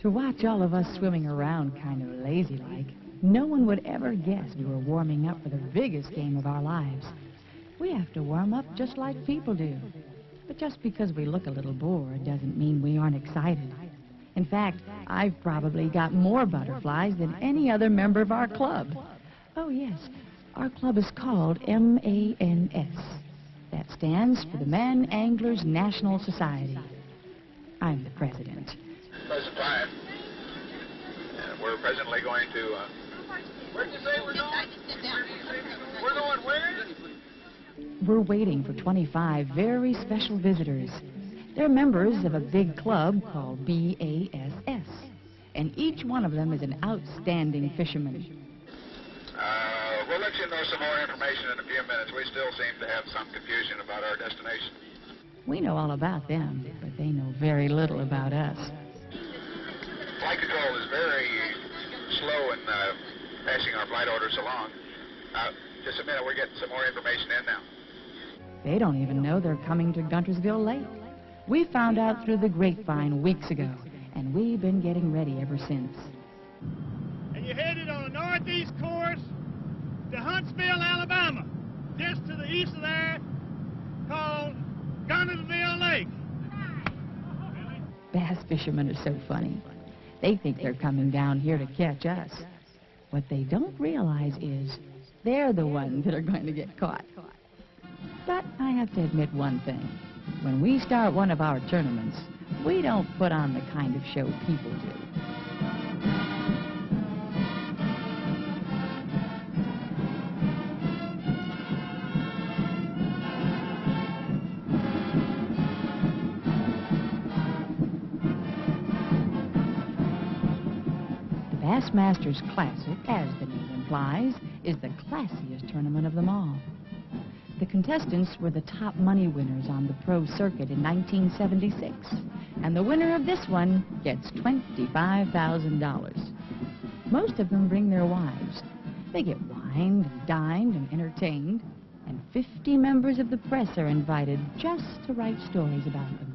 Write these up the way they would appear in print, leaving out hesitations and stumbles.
To watch all of us swimming around kind of lazy-like, no one would ever guess we were warming up for the biggest game of our lives. We have to warm up just like people do. But just because we look a little bored doesn't mean we aren't excited. In fact, I've probably got more butterflies than any other member of our club. Oh, yes, our club is called M.A.N.S. That stands for the Man Anglers National Society. I'm the president. Present time. And we're presently going to... Where'd you say we're going? We're going where? We're waiting for 25 very special visitors. They're members of a big club called B.A.S.S. And each one of them is an outstanding fisherman. We'll let you know some more information in a few minutes. We still seem to have some confusion about our destination. We know all about them, but they know very little about us. Flight control is very slow in passing our flight orders along. Just a minute, we're getting some more information in now. They don't even know they're coming to Guntersville Lake. We found out through the grapevine weeks ago, and we've been getting ready ever since. And you're headed on a northeast course to Huntsville, Alabama, just to the east of there, called Guntersville Lake. Bass fishermen are so funny. They think they're coming down here to catch us. What they don't realize is they're the ones that are going to get caught. But I have to admit one thing. When we start one of our tournaments, we don't put on the kind of show people do. The Bassmaster Classic, as the name implies, is the classiest tournament of them all. The contestants were the top money winners on the pro circuit in 1976, and the winner of this one gets $25,000. Most of them bring their wives. They get wined and dined and entertained, and 50 members of the press are invited just to write stories about them.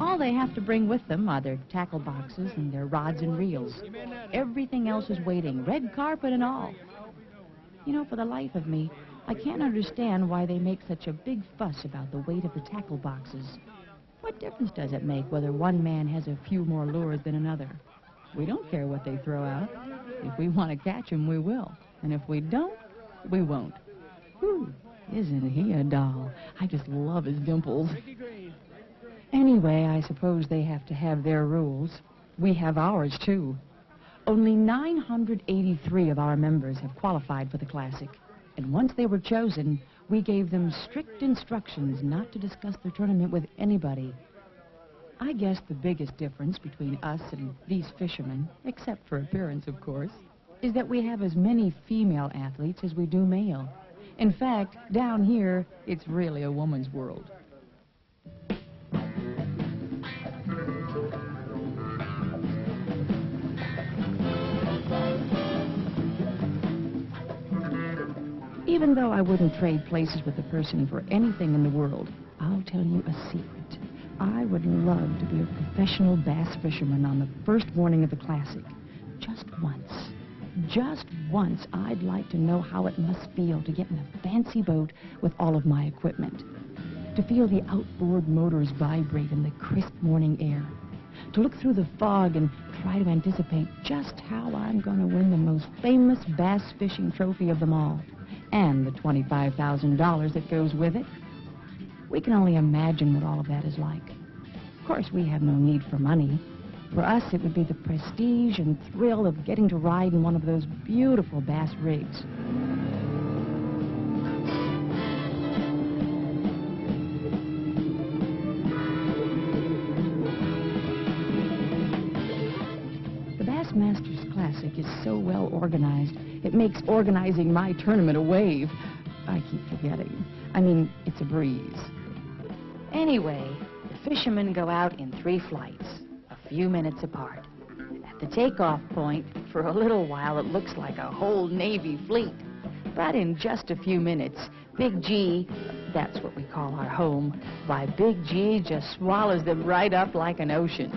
All they have to bring with them are their tackle boxes and their rods and reels. Everything else is waiting, red carpet and all. You know, for the life of me, I can't understand why they make such a big fuss about the weight of the tackle boxes. What difference does it make whether one man has a few more lures than another? We don't care what they throw out. If we want to catch them, we will. And if we don't, we won't. Whew, isn't he a doll? I just love his dimples. Anyway, I suppose they have to have their rules. We have ours, too. Only 983 of our members have qualified for the Classic. And once they were chosen, we gave them strict instructions not to discuss their tournament with anybody. I guess the biggest difference between us and these fishermen, except for appearance, of course, is that we have as many female athletes as we do male. In fact, down here, it's really a woman's world. Even though I wouldn't trade places with a person for anything in the world, I'll tell you a secret. I would love to be a professional bass fisherman on the first morning of the Classic. Just once. Just once, I'd like to know how it must feel to get in a fancy boat with all of my equipment. To feel the outboard motors vibrate in the crisp morning air. To look through the fog and try to anticipate just how I'm going to win the most famous bass fishing trophy of them all. And the $25,000 that goes with it. We can only imagine what all of that is like. Of course, we have no need for money. For us, it would be the prestige and thrill of getting to ride in one of those beautiful bass rigs. The Bassmaster Classic is so well organized, it makes organizing my tournament a wave. I keep forgetting. I mean, it's a breeze. Anyway, the fishermen go out in 3 flights, a few minutes apart. At the takeoff point, For a little while, it looks like a whole Navy fleet. But in just a few minutes, Big G, that's what we call our home, why, Big G just swallows them right up like an ocean.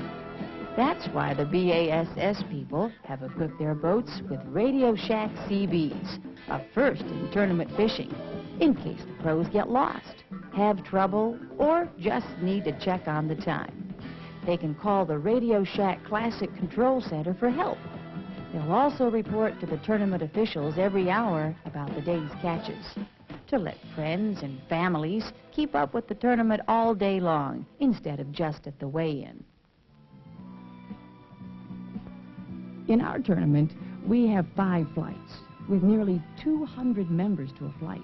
That's why the B.A.S.S. people have equipped their boats with Radio Shack CBs, a first in tournament fishing, in case the pros get lost, have trouble, or just need to check on the time. They can call the Radio Shack Classic Control Center for help. They'll also report to the tournament officials every hour about the day's catches, to let friends and families keep up with the tournament all day long, instead of just at the weigh-in. In our tournament, we have 5 flights, with nearly 200 members to a flight.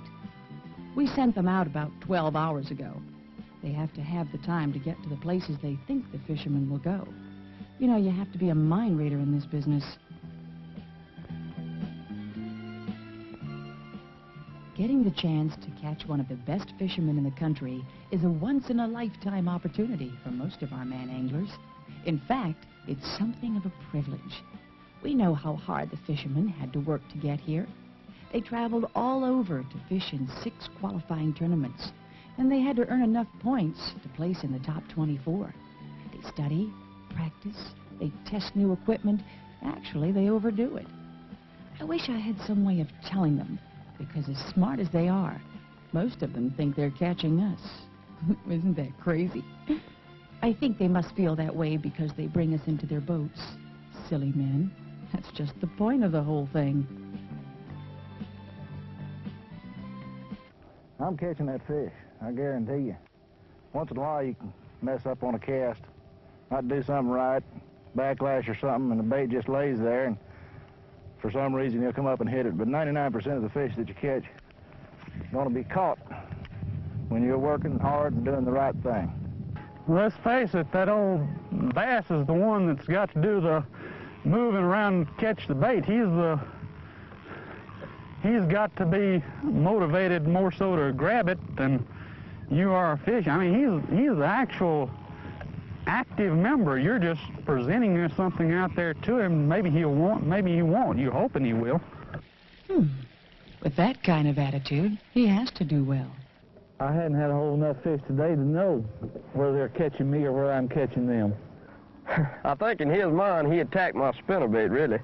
We sent them out about 12 hours ago. They have to have the time to get to the places they think the fishermen will go. You know, you have to be a mind reader in this business. Getting the chance to catch one of the best fishermen in the country is a once-in-a-lifetime opportunity for most of our man anglers. In fact, it's something of a privilege. We know how hard the fishermen had to work to get here. They traveled all over to fish in 6 qualifying tournaments, and they had to earn enough points to place in the top 24. They study, practice, they test new equipment. Actually, they overdo it. I wish I had some way of telling them, because as smart as they are, most of them think they're catching us. Isn't that crazy? I think they must feel that way because they bring us into their boats. Silly men. That's just the point of the whole thing. I'm catching that fish, I guarantee you. Once in a while you can mess up on a cast, not do something right, backlash or something, and the bait just lays there, and for some reason you'll come up and hit it. But 99% of the fish that you catch are going to be caught when you're working hard and doing the right thing. Well, let's face it, that old bass is the one that's got to do the moving around and catch the bait. He's got to be motivated more so to grab it than you are a fish. I mean, he's the actual active member. You're just presenting something out there to him. Maybe he'll want, maybe he won't. You're hoping he will. With that kind of attitude, he has to do well. I hadn't had a whole enough fish today to know whether they're catching me or whether I'm catching them. I think in his mind, he attacked my spinnerbait, really.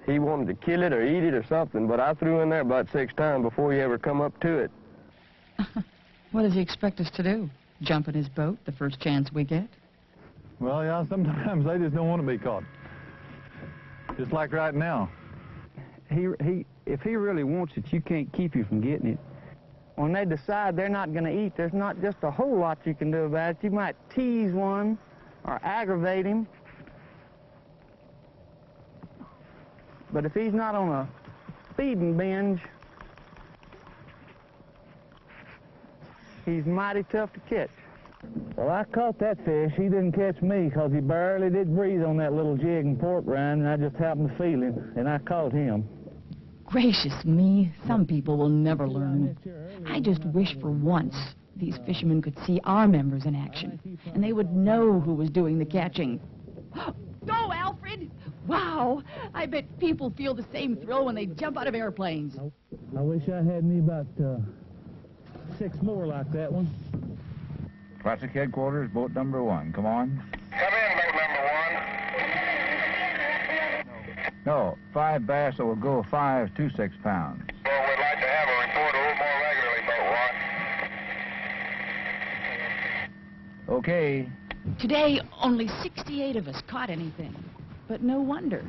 He wanted to kill it or eat it or something, but I threw in there about 6 times before he ever come up to it. What does he expect us to do? Jump in his boat the first chance we get? Well, yeah, sometimes they just don't want to be caught. Just like right now. If he really wants it, you can't keep him from getting it. When they decide they're not going to eat, there's not just a whole lot you can do about it. You might tease one or aggravate him. But if he's not on a feeding binge, he's mighty tough to catch. Well, I caught that fish. He didn't catch me because he barely did breathe on that little jig and pork rind, and I just happened to feel him, and I caught him. Gracious me, some people will never learn. I just wish for once these fishermen could see our members in action, and they would know who was doing the catching. Go, Alfred! Wow! I bet people feel the same thrill when they jump out of airplanes. I wish I had me about 6 more like that one. Classic headquarters, boat number 1. Come on. Come in, boat number 1. No, 5 bass that will go 5 to 6 pounds. Well, we'd like to have a report a little more regularly, boat 1. Okay. Today, only 68 of us caught anything. But no wonder.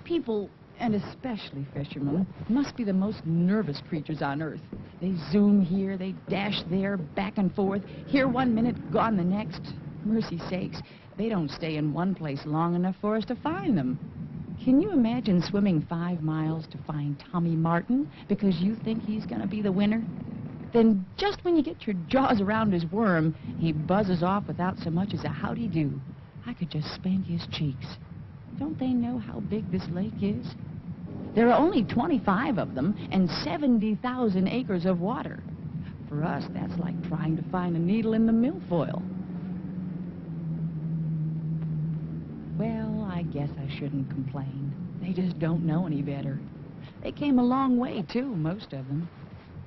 People, and especially fishermen, must be the most nervous creatures on earth. They zoom here, they dash there, back and forth, here one minute, gone the next. Mercy sakes, they don't stay in one place long enough for us to find them. Can you imagine swimming 5 miles to find Tommy Martin because you think he's going to be the winner? Then just when you get your jaws around his worm, he buzzes off without so much as a howdy-do. I could just spank his cheeks. Don't they know how big this lake is? There are only 25 of them and 70,000 acres of water. For us, that's like trying to find a needle in the milfoil. Well, I guess I shouldn't complain. They just don't know any better. They came a long way, too, most of them.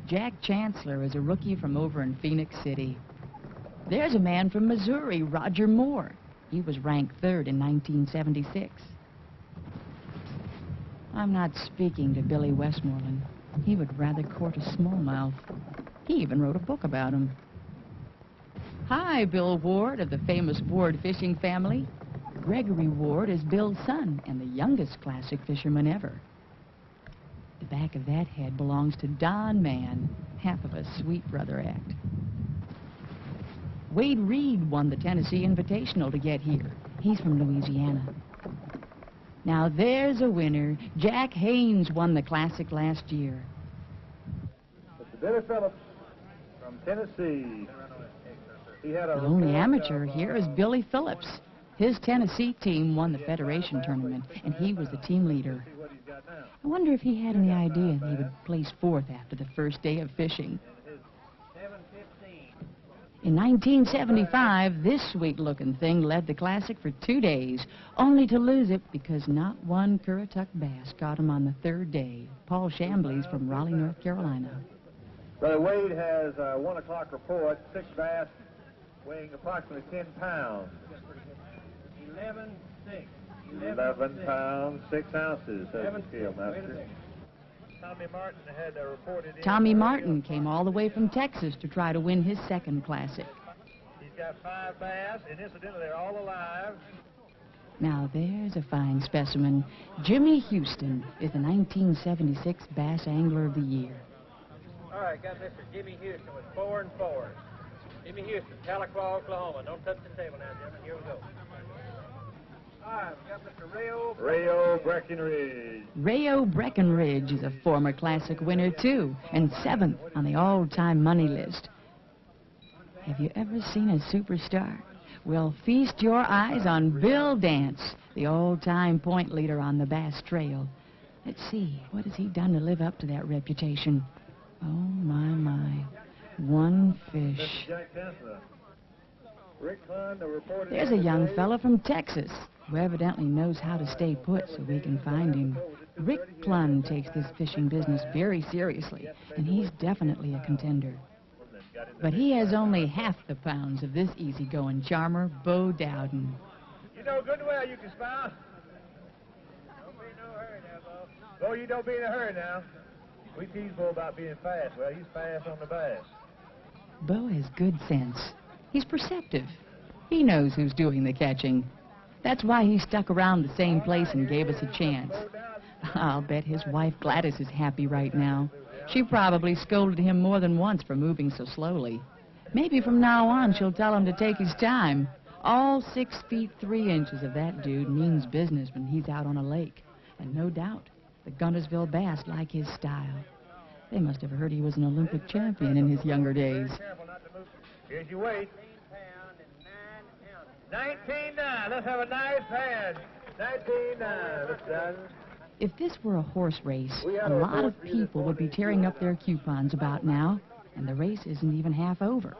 Jack Chancellor is a rookie from over in Phoenix City. There's a man from Missouri, Roger Moore. He was ranked 3rd in 1976. I'm not speaking to Billy Westmoreland. He would rather court a smallmouth. He even wrote a book about him. Hi, Bill Ward of the famous Ward fishing family. Gregory Ward is Bill's son and the youngest classic fisherman ever. The back of that head belongs to Don Mann, half of a Sweet Brother act. Wade Reed won the Tennessee Invitational to get here. He's from Louisiana. Now there's a winner. Jack Haynes won the Classic last year. Mr. Billy Phillips from Tennessee. He had a The only amateur here is Billy Phillips. His Tennessee team won the Federation tournament, and he was the team leader. I wonder if he had any idea that he would place 4th after the first day of fishing. In 1975, this sweet-looking thing led the Classic for 2 days, only to lose it because not one Currituck bass caught him on the 3rd day. Paul Chambly's from Raleigh, North Carolina. Brother Wade has a 1 o'clock report, 6 bass weighing approximately 10 pounds. 11 pounds, 6 ounces, says the scale master. Tommy Martin had reported in. Tommy Martin came all the way from Texas to try to win his 2nd Classic. He's got 5 bass, and incidentally, they're all alive. Now there's a fine specimen. Jimmy Houston is the 1976 Bass Angler of the Year. All right, got Mr. Jimmy Houston with 4 and 4. Jimmy Houston, Tahlequah, Oklahoma. Don't touch the table now, gentlemen. Here we go. All right, we got Mr. Rayo Breckenridge. Rayo Breckenridge is a former Classic winner, too, and 7th on the all-time money list. Have you ever seen a superstar? Well, feast your eyes on Bill Dance, the all-time point leader on the Bass Trail. Let's see, what has he done to live up to that reputation? Oh, my. 1 fish. Chancellor. Rick Clunn, the reporter. There's a young fella from Texas who evidently knows how to stay put so we can find him. Rick Clunn takes this fishing business very seriously, and he's definitely a contender. But he has only half the pounds of this easygoing charmer, Bo Dowden. You know good and well you can smile. Don't be in no hurry now, Bo. Bo, you don't be in a hurry now. We tease Bo about being fast. Well, he's fast on the bass. Bo has good sense. He's perceptive. He knows who's doing the catching. That's why he stuck around the same place and gave us a chance. I'll bet his wife Gladys is happy right now. She probably scolded him more than once for moving so slowly. Maybe from now on she'll tell him to take his time. All 6 feet 3 inches of that dude means business when he's out on a lake. And no doubt, the Guntersville bass like his style. They must have heard he was an Olympic champion in his younger days. Here's your weight. 19.9. Let's have a nice hand. 19.9. Let's done. If this were a horse race, a lot of people would be tearing up their coupons about now, and the race isn't even half over.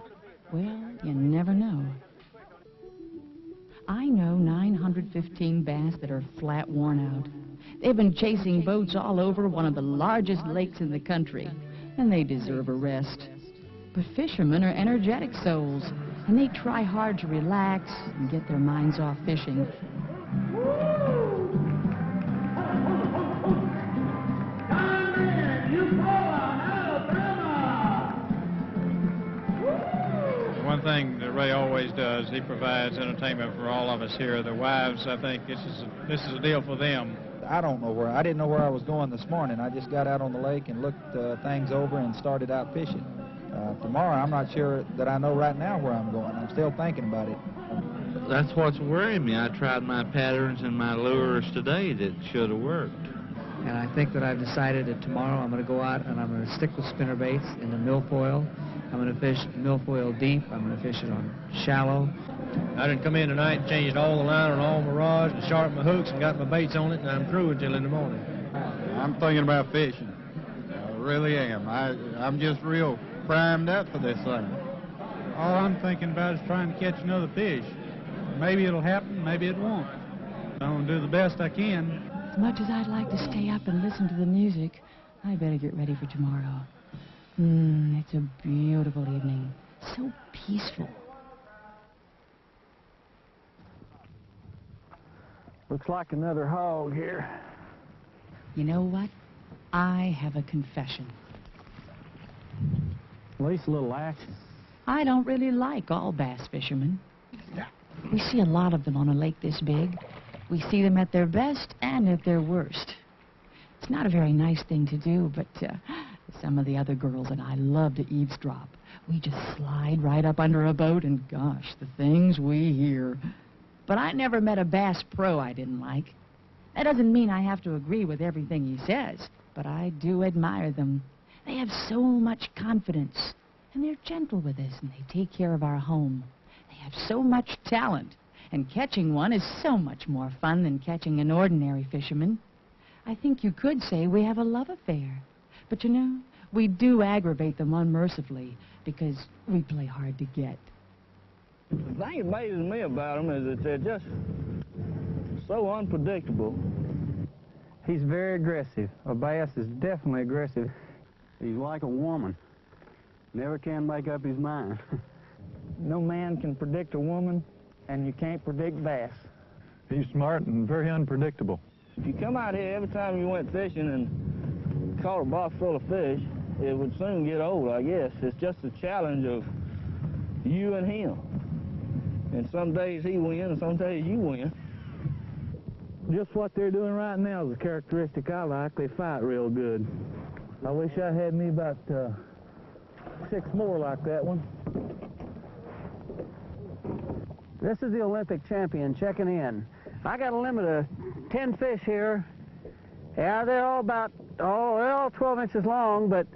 Well, you never know. I know 915 bass that are flat worn out. They've been chasing boats all over one of the largest lakes in the country, and they deserve a rest. But fishermen are energetic souls, and they try hard to relax and get their minds off fishing. One thing that Ray always does, he provides entertainment for all of us here. The wives, I think this is a deal for them. I didn't know where I was going this morning. I just got out on the lake and looked things over and started out fishing. Tomorrow, I'm not sure that I know right now where I'm going. I'm still thinking about it. That's what's worrying me. I tried my patterns and my lures today that should have worked. And I think that I've decided that tomorrow I'm going to go out and I'm going to stick with spinner baits in the milfoil. I'm going to fish milfoil deep. I'm going to fish it on shallow. I didn't come in tonight and changed all the line on all my rods and sharpened my hooks and got my baits on it, and I'm through until in the morning. I'm thinking about fishing. I really am. I'm just real primed up for this thing. All I'm thinking about is trying to catch another fish. Maybe it'll happen, maybe it won't. I'm going to do the best I can. As much as I'd like to stay up and listen to the music, I better get ready for tomorrow. It's a beautiful evening. So peaceful. Looks like another hog here. You know what? I have a confession. At least a little action. I don't really like all bass fishermen. We see a lot of them on a lake this big. We see them at their best and at their worst. It's not a very nice thing to do, but some of the other girls and I love to eavesdrop. We just slide right up under a boat, and gosh, the things we hear. But I never met a bass pro I didn't like. That doesn't mean I have to agree with everything he says, but I do admire them. They have so much confidence, and they're gentle with us, and they take care of our home. They have so much talent, and catching one is so much more fun than catching an ordinary fisherman. I think you could say we have a love affair. But you know, we do aggravate them unmercifully because we play hard to get. The thing that amazes me about them is that they're just so unpredictable. He's very aggressive. A bass is definitely aggressive. He's like a woman. Never can make up his mind. No man can predict a woman, and you can't predict bass. He's smart and very unpredictable. If you come out here every time you went fishing and caught a box full of fish, it would soon get old, I guess. It's just a challenge of you and him. And some days he wins, and some days you win. Just what they're doing right now is a characteristic I like. They fight real good. I wish I had me about 6 more like that one. This is the Olympic champion checking in. I got a limit of 10 fish here. Yeah, they're all 12 inches long, but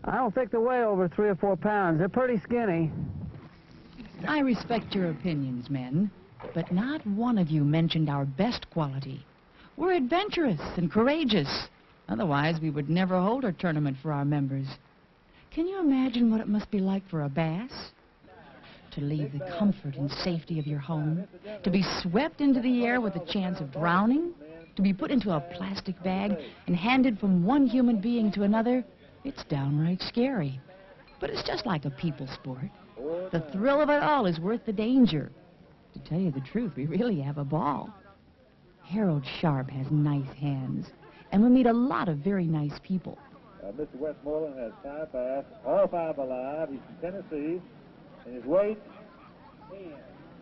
I don't think they weigh over 3 or 4 pounds. They're pretty skinny. I respect your opinions, men, but not one of you mentioned our best quality. We're adventurous and courageous. Otherwise, we would never hold a tournament for our members. Can you imagine what it must be like for a bass? To leave the comfort and safety of your home, to be swept into the air with a chance of drowning, to be put into a plastic bag and handed from one human being to another, it's downright scary. But it's just like a people sport. The thrill of it all is worth the danger. To tell you the truth, we really have a ball. Harold Sharp has nice hands, and we meet a lot of very nice people. Mr. Westmoreland has 5 bass, all 5 alive. He's from Tennessee, and his weight,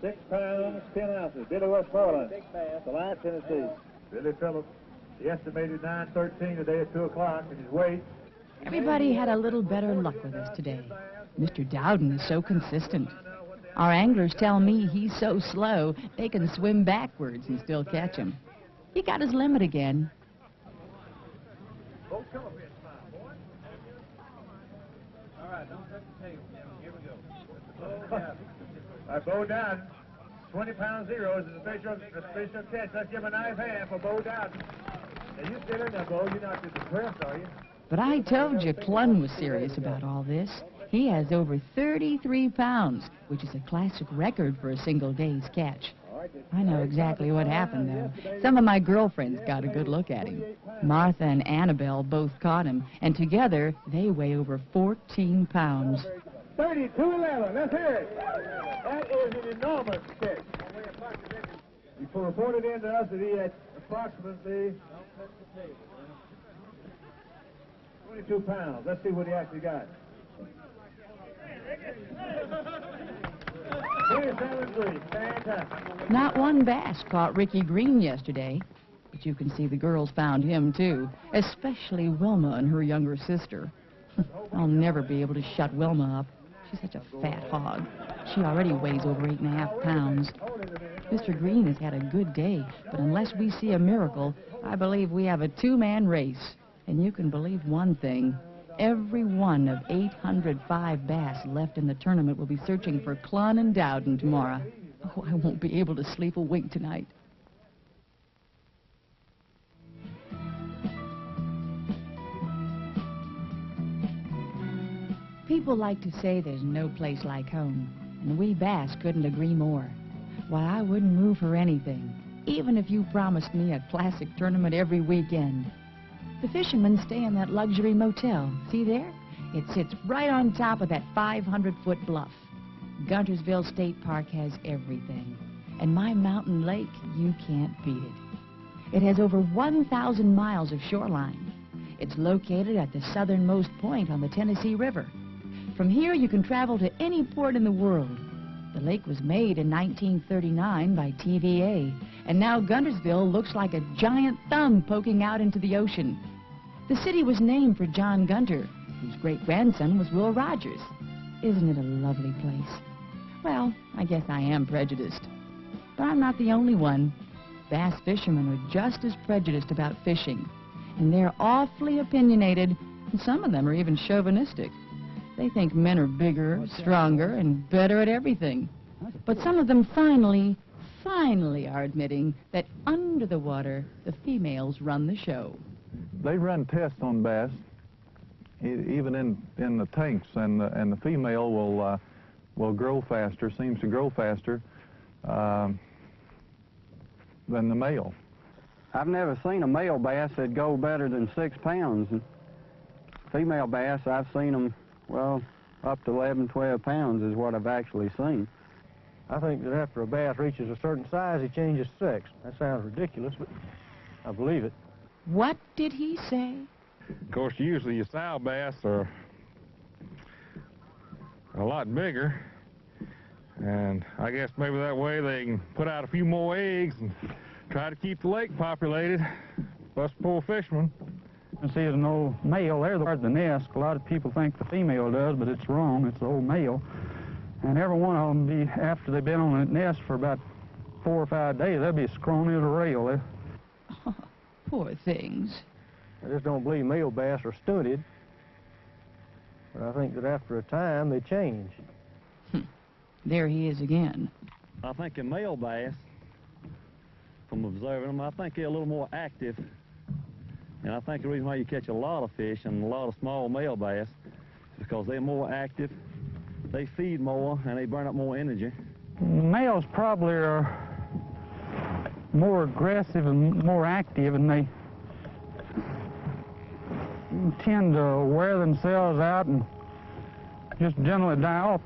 6 pounds, 10 ounces. Billy Westmoreland, Alliance, Tennessee. Billy Phillips, he estimated 9:13 today at 2 o'clock, and his weight. Everybody had a little better luck with us today. Mr. Dowden is so consistent. Our anglers tell me he's so slow, they can swim backwards and still catch him. He got his limit again. All right, don't touch the table. Here we go. All right, Bo Dowden, 20 pound zeros is a special catch. Let's give him a nice hand for Bo Dowden. Now, you still in there, Bo. You're not just impressed, are you? But I told you Clunn was serious about all this. He has over 33 pounds, which is a classic record for a single day's catch. I know exactly what happened, though. Some of my girlfriends got a good look at him. Martha and Annabelle both caught him, and together they weigh over 14 pounds. 32-11, let's hear it. That is an enormous catch. You reported in to us that he had approximately 22 pounds. Let's see what he actually got. 27-3, fantastic. Not one bass caught Ricky Green yesterday, but you can see the girls found him, too, especially Wilma and her younger sister. I'll never be able to shut Wilma up. She's such a fat hog. She already weighs over 8.5 pounds. Mr. Green has had a good day, but unless we see a miracle, I believe we have a 2-man race. And you can believe one thing. Every one of 805 bass left in the tournament will be searching for Clunn and Dowden tomorrow. Oh, I won't be able to sleep a wink tonight. People like to say there's no place like home, and we Bass couldn't agree more. Why, I wouldn't move for anything. even if you promised me a classic tournament every weekend. The fishermen stay in that luxury motel. See there? It sits right on top of that 500-foot bluff. Guntersville State Park has everything. And my mountain lake, you can't beat it. It has over 1,000 miles of shoreline. It's located at the southernmost point on the Tennessee River. From here, you can travel to any port in the world. The lake was made in 1939 by TVA, and now Guntersville looks like a giant thumb poking out into the ocean. The city was named for John Gunter, whose great-grandson was Will Rogers. Isn't it a lovely place? Well, I guess I am prejudiced. But I'm not the only one. Bass fishermen are just as prejudiced about fishing, and they're awfully opinionated, and some of them are even chauvinistic. They think men are bigger, stronger, and better at everything. But some of them finally are admitting that under the water, the females run the show. They run tests on bass, even in the tanks, and the female will grow faster, seems to grow faster than the male. I've never seen a male bass that go better than 6 pounds. Female bass, I've seen them, well, up to 11, 12 pounds is what I've actually seen. I think that after a bass reaches a certain size, he changes sex. That sounds ridiculous, but I believe it. What did he say? Of course, usually your sow bass are a lot bigger, and I guess maybe that way they can put out a few more eggs and try to keep the lake populated. Us poor fishermen. You see, there's no male there. There's the nest. A lot of people think the female does, but it's wrong. It's the old male. And every one of them, after they've been on the nest for about 4 or 5 days, they'll be as scrawny as a rail. Oh, poor things. I just don't believe male bass are stunted. But I think that after a time, they change. There he is again. I think a male bass, from observing them, I think they're a little more active. And I think the reason why you catch a lot of fish and a lot of small male bass is because they're more active, they feed more, and they burn up more energy. Males probably are more aggressive and more active, and they tend to wear themselves out and just generally die off.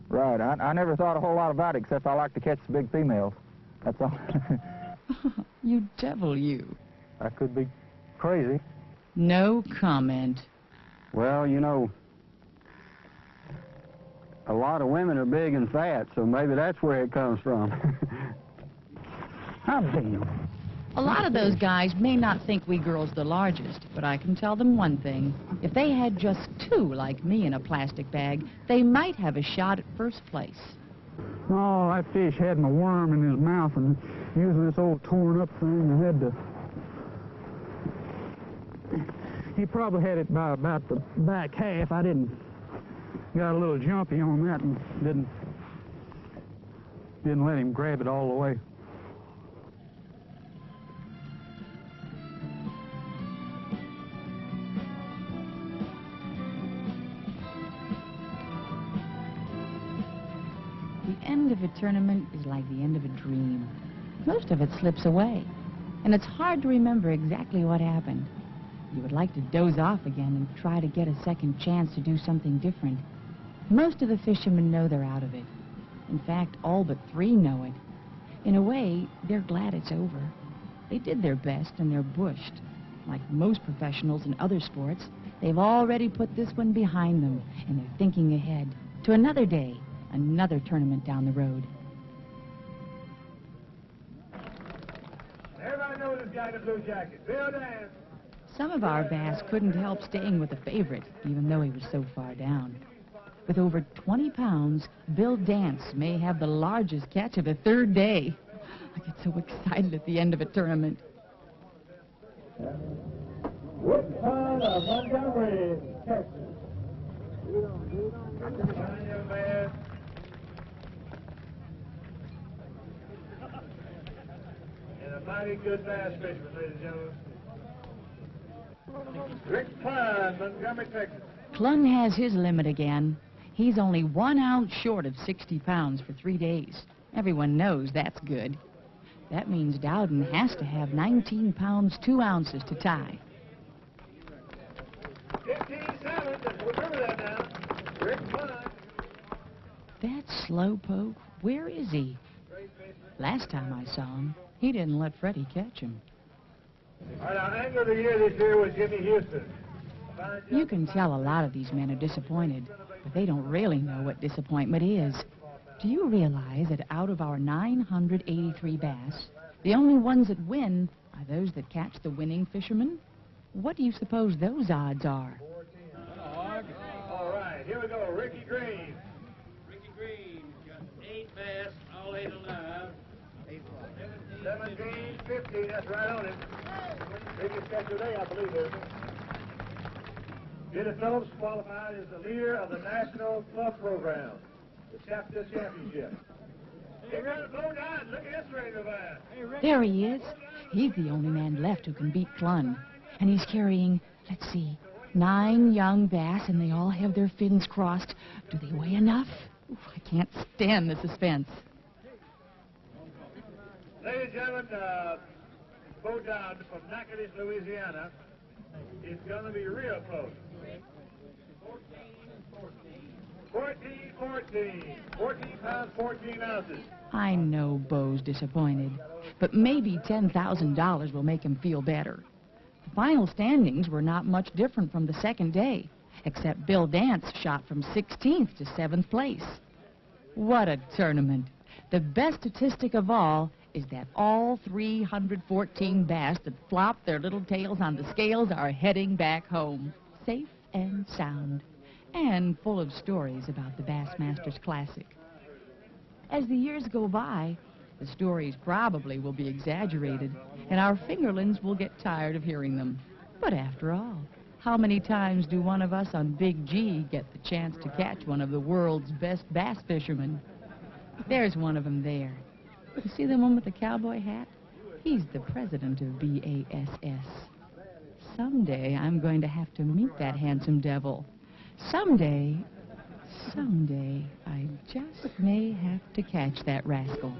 Right. I never thought a whole lot about it, except I like to catch the big females. That's all. You devil, you. I could be crazy. No comment. Well, you know, a lot of women are big and fat, so maybe that's where it comes from. How damn. A lot of those guys may not think we girls the largest, but I can tell them one thing. If they had just 2 like me in a plastic bag, they might have a shot at first place. Oh, that fish had a worm in his mouth and using this old torn up thing, I had to... He probably had it by about the back half. I didn't... Got a little jumpy on that and didn't let him grab it all the way. The end of a tournament is like the end of a dream. Most of it slips away, and it's hard to remember exactly what happened. You would like to doze off again and try to get a second chance to do something different. Most of the fishermen know they're out of it. In fact, all but 3 know it. In a way, they're glad it's over. They did their best and they're bushed. Like most professionals in other sports, they've already put this one behind them, and they're thinking ahead to another day, another tournament down the road. Everybody knows this guy in the blue jacket. Bill Dan. Some of our bass couldn't help staying with the favorite, even though he was so far down. With over 20 pounds, Bill Dance may have the largest catch of the 3rd day. I get so excited at the end of a tournament. Woodpile of Montgomery, Texas. And a mighty good bass fisherman, ladies and gentlemen. Rick Clunn, Montgomery, Texas. Clunn has his limit again. He's only 1 ounce short of 60 pounds for 3 days. Everyone knows that's good. That means Dowden has to have 19 pounds 2 ounces to tie. 15-7, remember that now. Rick Clunn. That slowpoke, where is he? Last time I saw him, he didn't let Freddie catch him. All right, our angler of the year this year was Jimmy Houston. You can tell a lot of these men are disappointed, but they don't really know what disappointment is. Do you realize that out of our 983 bass, the only ones that win are those that catch the winning fishermen? What do you suppose those odds are? All right, here we go. Ricky Green. Ricky Green got 8 bass, all 8 alive. 17, 15, that's right on it. Biggest catch today, I believe it. Peter Phillips qualified as the leader of the National Club Program, the Chapter Championship. Hey, Rick, look at this radio bass. There he is. He's the only man left who can beat Clunn. And he's carrying, let's see, 9 young bass, and they all have their fins crossed. Do they weigh enough? Ooh, I can't stand the suspense. Ladies and gentlemen, Bo Dodd from Natchitoches, Louisiana, is going to be real close. 14 pounds, 14 ounces. I know Bo's disappointed, but maybe $10,000 will make him feel better. The final standings were not much different from the second day, except Bill Dance shot from 16th to 7th place. What a tournament. The best statistic of all is that all 314 bass that flop their little tails on the scales are heading back home, safe and sound, and full of stories about the Bassmaster Classic. As the years go by, the stories probably will be exaggerated, and our fingerlings will get tired of hearing them. But after all, how many times do one of us on Big G get the chance to catch one of the world's best bass fishermen? There's one of them there. You see the one with the cowboy hat? He's the president of B.A.S.S. Someday I'm going to have to meet that handsome devil. Someday, I just may have to catch that rascal.